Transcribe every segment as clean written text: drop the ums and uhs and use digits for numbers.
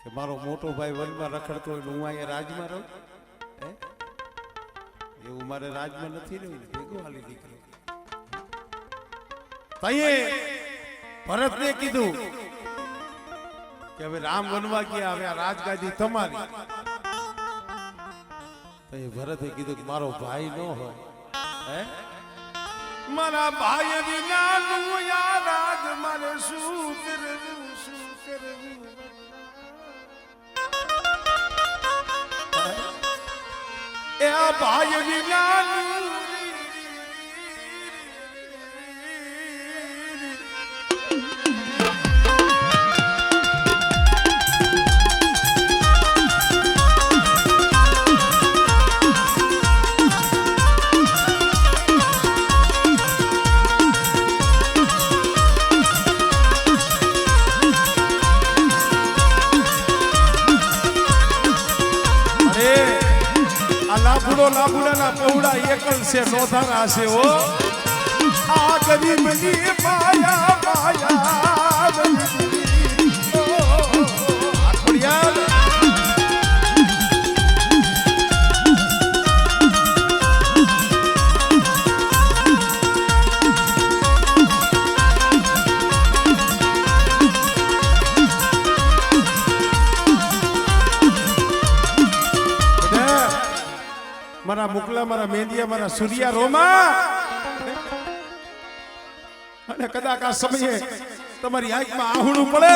કે મારો મોટો ભાઈ વનમાં રખડતો હોય હું અહીંયા રાજમાં રહું? એવું મારે રાજમાં નથી રહ્યું, ભેગો હાલી નીકળ્યો. તઈએ ભરતને કીધું કે હવે રામ વનવા ગયા, હવે આ રાજગાદી તમારી. તઈએ ભરતે કીધું કે મારો ભાઈ ન હોય, હે મારા ભાઈ વિના રાજ મારે શું કરવું, શું કરવું? એ ભાઈ વિના લાભુડાના પૌડા એકલ છે, નોધારા છે. ઓ આ ગરીબની માયા માયા મારા મુકલા, મારા મેંદિયા, મારા સૂર્યા રોમા. અને કદાચ આ સમયે તમારી આંખમાં આહુડું પડે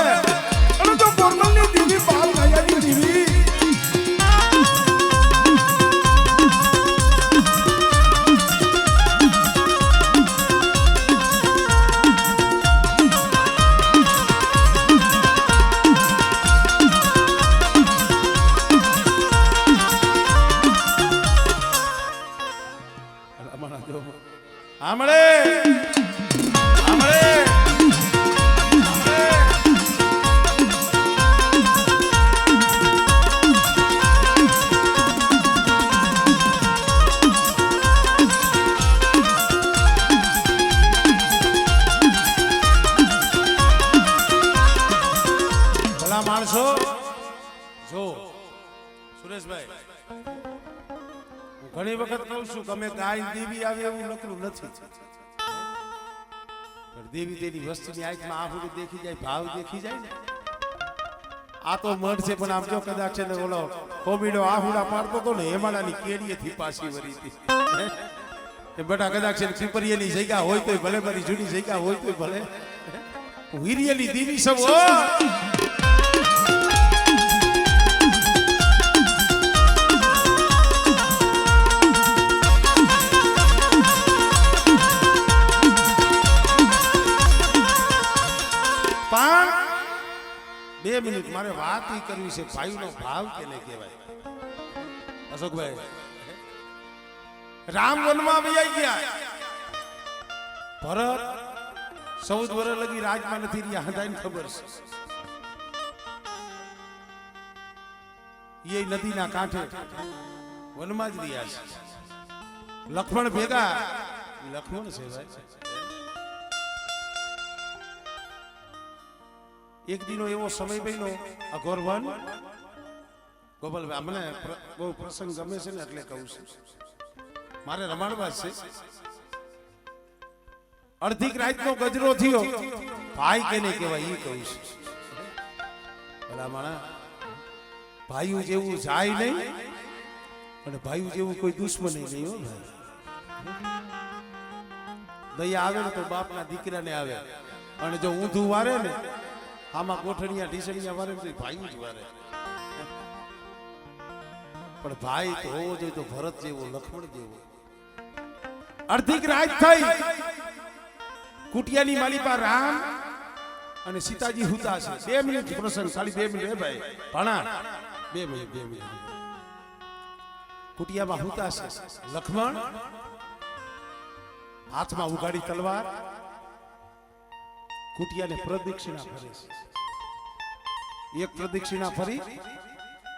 અને તો પોરબંદરની દીવી બાલ નયાની દીવી આમળે આમળે ભલા માણસો જો સુરેશભાઈ, ઘણી વખત કહું છું કે અમે ગાય દેવી આવે એવું નકરું નથી, પણ દેવી તેની વસ્તુની આંખમાં આહુડું દેખી જાય, ભાવ દેખી જાય ને. આ તો મઢ છે, પણ આમ જો કદાચ છે ને ઓલો કોબીડો આહુડા પાડતો હતો ને હેમાડાની કેડીએથી પાછી વરી હતી એ બેટા. કદાચ છે પીપરિયાની જગ્યા હોય તોય ભલે, મારી જૂની જગ્યા હોય તોય ભલે, વીરિયાની દેવી સૌ બે મિનિટ મારે વાત કરવી છે. ભાઈનો ભાવ કેને કહેવાય? અશોકભાઈ, રામ વનમાં વહી ગયા, ભરત 14 વર્ષ લગી રાજમાં નથી રહ્યા, હંધાઈને ખબર છે. એ નદીના કાંઠે વનમાં જ રહ્યા છે. લક્ષ્મણ ભેગા, લક્ષ્મણ છે ભાઈ. એક દિનો એવો સમય બન્યો, અઘોર વન. ગોપાલભાઈ, મને બહુ પ્રસંગ ગમે છે ને એટલે કહું છું, મારે રમાડવા છે. અડધી રાતનો ગજરો થયો, ભાઈ કેને કહેવાય એ કહું છું. ભલા માણા, ભાઈઓ જેવું જાય નહીં અને ભાઈઓ જેવું કોઈ દુશ્મન નહીં. હો ભાઈ, દયા આવે ને તો બાપના દીકરાને આવે, અને જો ઊંધું વારે ને આમાં કોઠડિયા ઢીસણિયા વારે તો ભાઈ જ વારે. પણ ભાઈ તો હોવો જોઈએ તો ભરત જેવો, લક્ષ્મણ જેવો. અડધી રાત થઈ, કુટિયાની માલિપા રામ અને સીતાજી હુતા છે. 2 મિનિટ પ્રસંગ, ખાલી 2 મિનિટ. ભાઈ ભણા 2 મિનિટ. કુટિયામાં હુતા છે. લક્ષ્મણ હાથમાં ઉગાડી તલવાર, કુટિયાને પ્રદક્ષિણા ફરે છે. એક પ્રદક્ષિણા ફરી,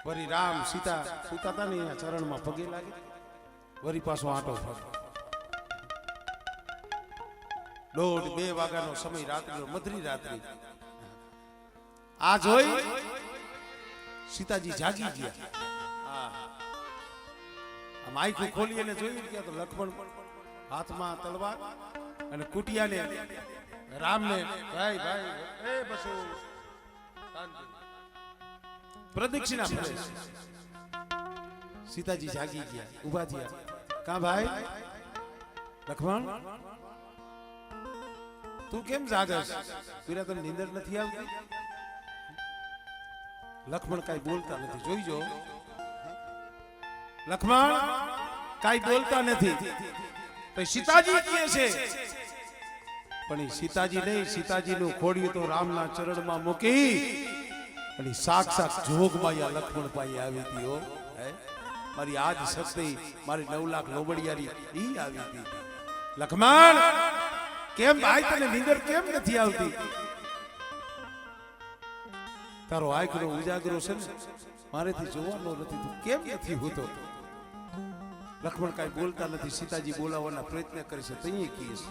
વરી રામ સીતા સુતા હતા ને એના ચરણમાં પગે લાગે, વરી પાછો આંટો ફરે. 1:30-2 વાગ્યાનો સમય, રાત્રિનો મધરી રાત્રિ. આ જોઈ સીતાજી જાગી ગયા. આમ આંખો ખોલી અને જોયું કે તો લક્ષ્મણ હાથમાં તલવાર અને કુટિયાને રામને ભાઈ ભાઈ એ બસો પ્રદક્ષિણા ફરે. સીતાજી જાગી ગયા, ઊભા થયા. કા ભાઈ લક્ષ્મણ, તું કેમ જાગસ? પીરા તને નીંદર નથી આવતી? લક્ષ્મણ કાઈ બોલતા નથી. જોઈજો, લક્ષ્મણ કાઈ બોલતા નથી. તો સીતાજી કહે છે, પણ એ સીતાજી નહીં, સીતાજીનું ખોડિયું તો રામના ચરણમાં મૂકી અને સાક્ષાત જોગમાયા લક્ષ્મણ પાસે આવી હતી. હો મારી આજ શક્તિ, મારી 9 લાખ લોબડિયારી ઈ આવી હતી. લક્ષ્મણ કેમ ભાઈ તને નીંદર કેમ નથી આવતી? તારો આંખનો ઉજાગરો છે ને મારેથી જોવાનો નથી, તું કેમ નથી હોતો? લક્ષ્મણ કાંઈ બોલતા નથી. સીતાજી બોલાવવાના પ્રયત્ન કરે છે. તઈએ કીએ છે